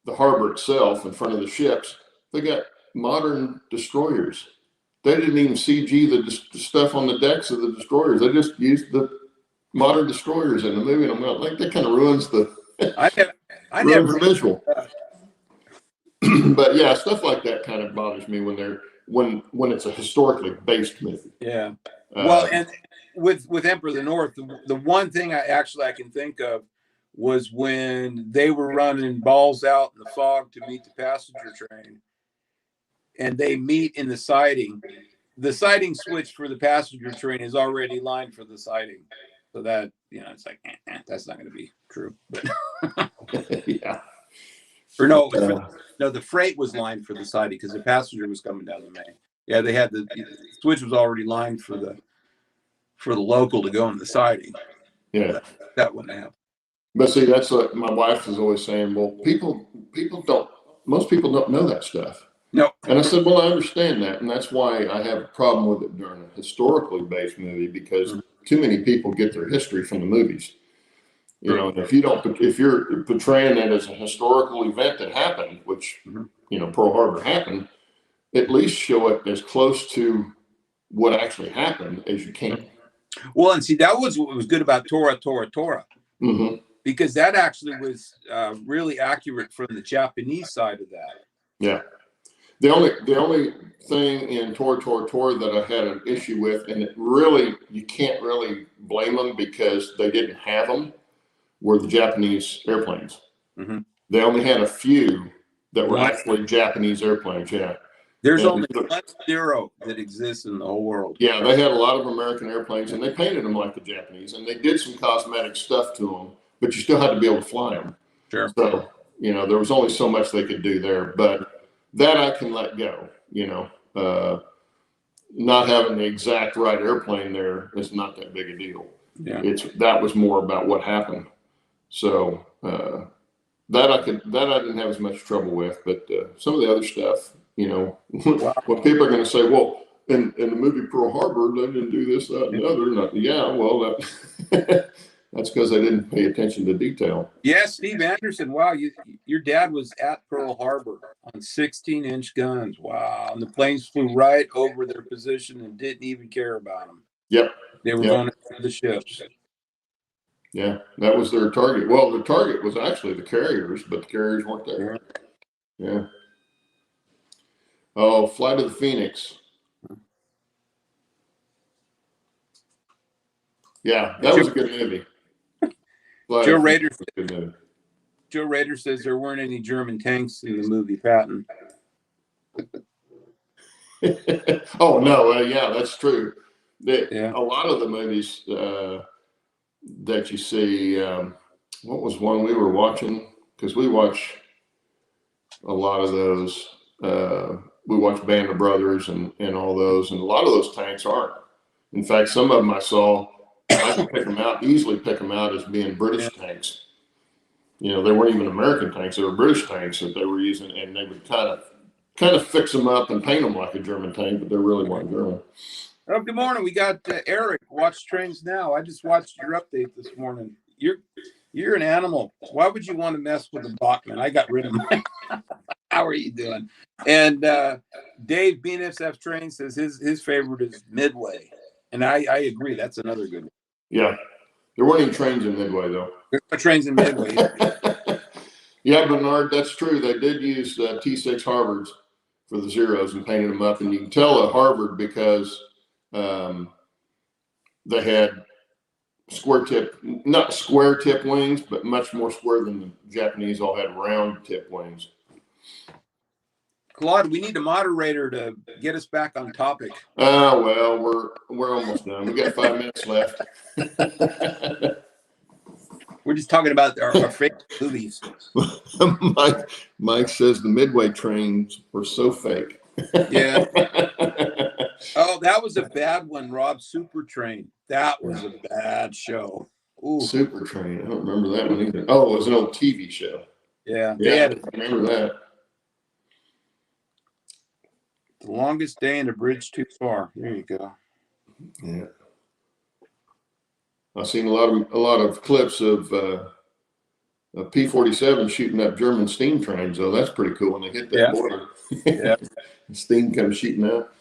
the harbor itself in front of the ships. They got modern destroyers. They didn't even CG the stuff on the decks of the destroyers. They just used the modern destroyers in the movie. And I'm like, that kind of ruins the ruins the visual. But yeah, stuff like that kind of bothers me when it's a historically based movie. Yeah. Well, and with Emperor of the North, the one thing I can think of was when they were running balls out in the fog to meet the passenger train, and they meet in the siding. The siding switch for the passenger train is already lined for the siding, so that, you know, it's like that's not going to be true. But Yeah. Or no, the freight was lined for the siding because the passenger was coming down the main. Yeah, they had the switch was already lined for the local to go in the siding. Yeah, that wouldn't happen. But see, that's what my wife is always saying. Well, most people don't know that stuff. No. And I said, well, I understand that, and that's why I have a problem with it during a historically based movie, because too many people get their history from the movies. You know, if you're portraying it as a historical event that happened, which, you know, Pearl Harbor happened, at least show it as close to what actually happened as you can. Well, and see, that was what was good about Tora, because that actually was really accurate from the Japanese side of that. Yeah. The only thing in Tora that I had an issue with, and it really, you can't really blame them because they didn't have them, were the Japanese airplanes. They only had a few that were actually Japanese airplanes. Yeah. There's only 0 that exists in the whole world. Yeah, they had a lot of American airplanes, and they painted them like the Japanese, and they did some cosmetic stuff to them, but you still had to be able to fly them. Sure. So, you know, there was only so much they could do there, but that I can let go. You know, not having the exact right airplane there is not that big a deal. Yeah. That was more about what happened. So that I didn't have as much trouble with, but some of the other stuff, you know, what people are going to say, well, in the movie Pearl Harbor, they didn't do this, that, and the other. Yeah, well, that's because they didn't pay attention to detail. Yeah, Steve Anderson. Wow, your dad was at Pearl Harbor on 16-inch guns. Wow, and the planes flew right over their position and didn't even care about them. Yep. They were going after the ships. Yeah, that was their target. Well, the target was actually the carriers, but the carriers weren't there. Yeah. Oh, Flight of the Phoenix. Yeah, that was a good movie. Joe Rader says there weren't any German tanks in the movie Patton. Oh, no. Yeah, that's true. A lot of the movies that you see, what was one we were watching? Because we watch a lot of those. We watch Band of Brothers and all those, and a lot of those tanks aren't. In fact, some of them I saw, I could easily pick them out as being British tanks. You know, they weren't even American tanks; they were British tanks that they were using, and they would kind of fix them up and paint them like a German tank, but they really weren't German. Oh, good morning. We got Eric. Watch Trains Now. I just watched your update this morning. You're an animal. Why would you want to mess with a Bachman? I got rid of mine. How are you doing? And Dave BNSF Train says his favorite is Midway, and I agree. That's another good one. Yeah, there weren't any trains in Midway though. There's no trains in Midway. Yeah, Bernard, that's true. They did use T6 Harvards for the Zeros and painted them up, and you can tell at Harvard because they had not square tip wings, but much more square than the Japanese all had round tip wings. Claude, we need a moderator to get us back on topic. Well, we're almost done. We got 5 minutes left. We're just talking about our fake movies. Mike says the Midway trains were so fake. Yeah. Oh, that was a bad one, Rob. Super Train. That was a bad show. Ooh. Super Train. I don't remember that one either. Oh, it was an old TV show. Yeah, they Yeah, had I remember that. the longest day in a bridge too far. There you go. Yeah, I've seen a lot of clips of a P-47 shooting up German steam trains, though. That's pretty cool when they hit that Yeah. border. Yeah. Steam comes shooting out.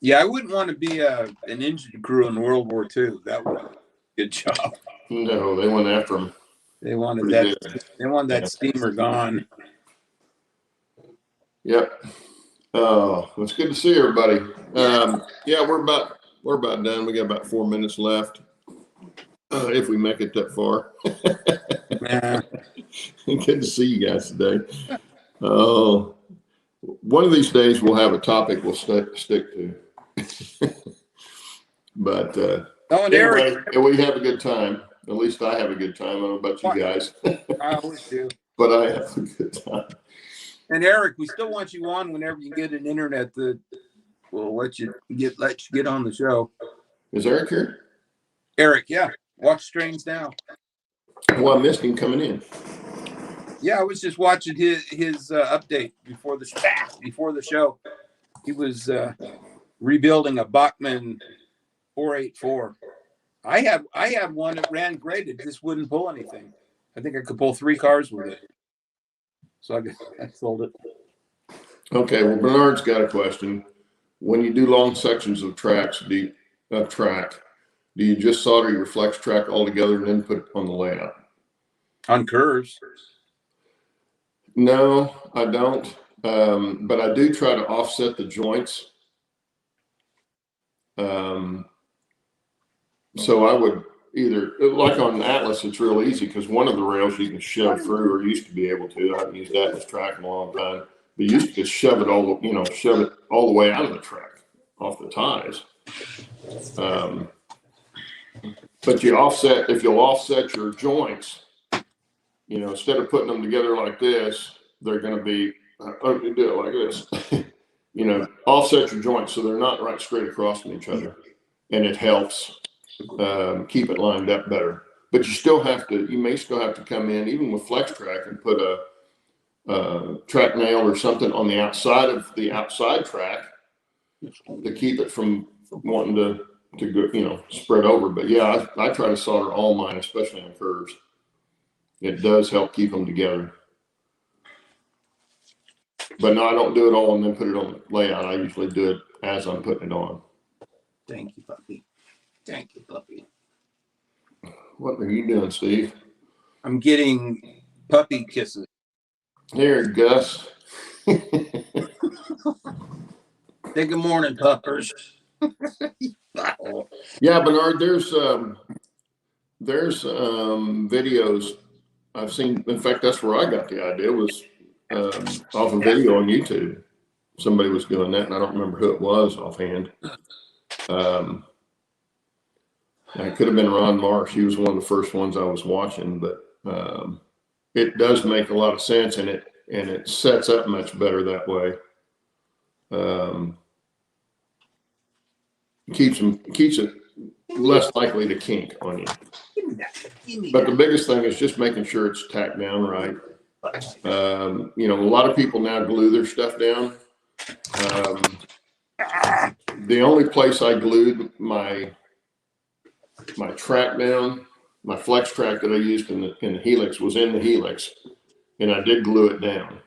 Yeah, I wouldn't want to be an engine crew in World War II. That would be a good job. No, they went after them. They wanted Pretty that. good. They wanted that Yeah. steamer gone. Yep. Oh, it's good to see everybody. Yeah, we're about done. We got about 4 minutes left, if we make it that far. Yeah. Good to see you guys today. Oh, one of these days we'll have a topic we'll stick to. But Oh, and anyway, Eric, we have a good time. At least I have a good time. I don't know about you guys, I always do. but I have a good time. And Eric, we still want you on whenever you get an internet that will let you get on the show. Is Eric here? Eric, yeah, watch Strains Now. Well, I missed him coming in. Yeah, I was just watching his update before the show. He was rebuilding a Bachmann 484. I had one that ran great. It just wouldn't pull anything. I think I could pull 3 cars with it. So I sold it. Okay, well, Bernard's got a question. When you do long sections of track, do you just solder your flex track all together and then put it on the layout? On curves. No, I don't. But I do try to offset the joints. So I would either, like on Atlas, it's real easy because one of the rails you can shove through, or used to be able to. I haven't used Atlas track in a long time. But you used to just shove it all the way out of the track, off the ties. But if you'll offset your joints, instead of putting them together like this, they're going to be, you do it like this, offset your joints so they're not right straight across from each other. And it helps keep it lined up better. But you may still have to come in, even with flex track, and put a track nail or something on the outside of the outside track to keep it from wanting to go, spread over. But yeah, I try to solder all mine, especially on curves. It does help keep them together. But no, I don't do it all and then put it on the layout. I usually do it as I'm putting it on. Thank you, puppy. Thank you, puppy. What are you doing, Steve? I'm getting puppy kisses. Here, Gus. Say good morning, puppers. Yeah, Bernard, there's videos I've seen. In fact, that's where I got the idea, was off a video on YouTube. Somebody was doing that, and I don't remember who it was offhand. It could have been Ron Marsh. He was one of the first ones I was watching, but it does make a lot of sense, and it sets up much better that way. Keeps it less likely to kink on you. But the biggest thing is just making sure it's tacked down right. A lot of people now glue their stuff down. The only place I glued my track down, my flex track that I used in the Helix, was in the Helix, and I did glue it down.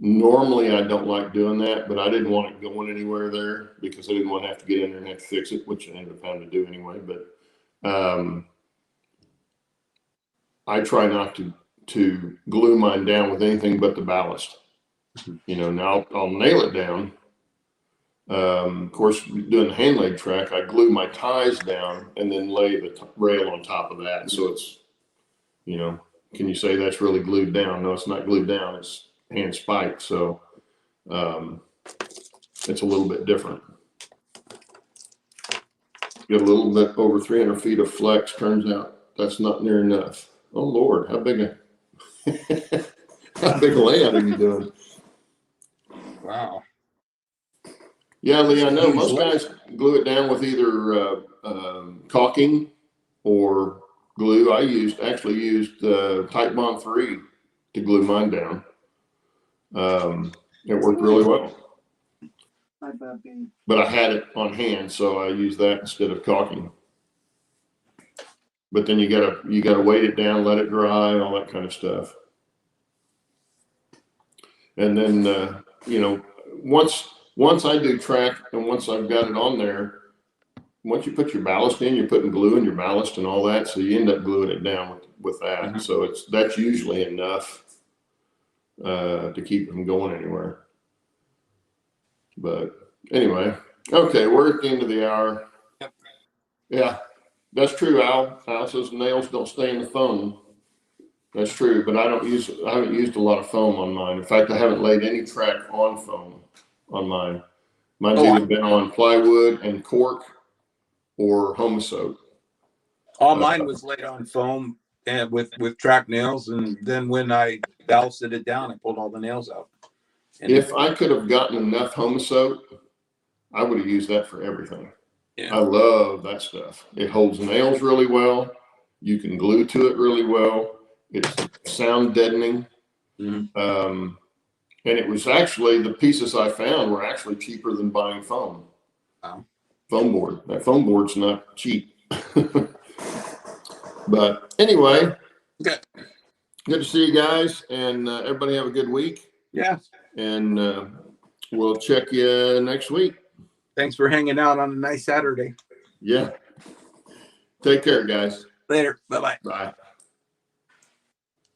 Normally I don't like doing that, but I didn't want it going anywhere there because I didn't want to have to get in there and have to fix it, which I ended up having to do anyway. But I try not to glue mine down with anything but the ballast. Now I'll nail it down. Of course, doing the hand leg track, I glue my ties down and then lay the rail on top of that. So it's, can you say that's really glued down? No, it's not glued down. It's hand spiked. So it's a little bit different. Get a little bit over 300 feet of flex. Turns out that's not near enough. Oh Lord, how big a layout are you doing? Wow. Yeah, Lee, I know most guys glue it down with either caulking or glue. I actually used Type Bond 3 to glue mine down. It worked really well. Hi, puppy. But I had it on hand, so I used that instead of caulking. But then you gotta weight it down, let it dry, all that kind of stuff. And then once I do track and once I've got it on there, once you put your ballast in, you're putting glue in your ballast and all that, so you end up gluing it down with that. Mm-hmm. So that's usually enough to keep them going anywhere. But anyway, okay, we're at the end of the hour. Yep. Yeah, that's true, Al. Al says nails don't stay in the foam. That's true, but I haven't used a lot of foam on mine. In fact, I haven't laid any track on foam on mine. Mine's either been on plywood and cork or Homosoap. All mine was laid on foam and with track nails, and then when I ballasted it down, I pulled all the nails out. And if I could have gotten enough Homosoap, I would have used that for everything. Yeah. I love that stuff. It holds nails really well. You can glue to it really well. It's sound deadening. Mm-hmm. And it was actually, the pieces I found were actually cheaper than buying foam. Wow. Foam board. That foam board's not cheap. But anyway, okay. Good to see you guys, and everybody have a good week. Yeah. And we'll check you next week. Thanks for hanging out on a nice Saturday. Yeah. Take care, guys. Later. Bye-bye. Bye.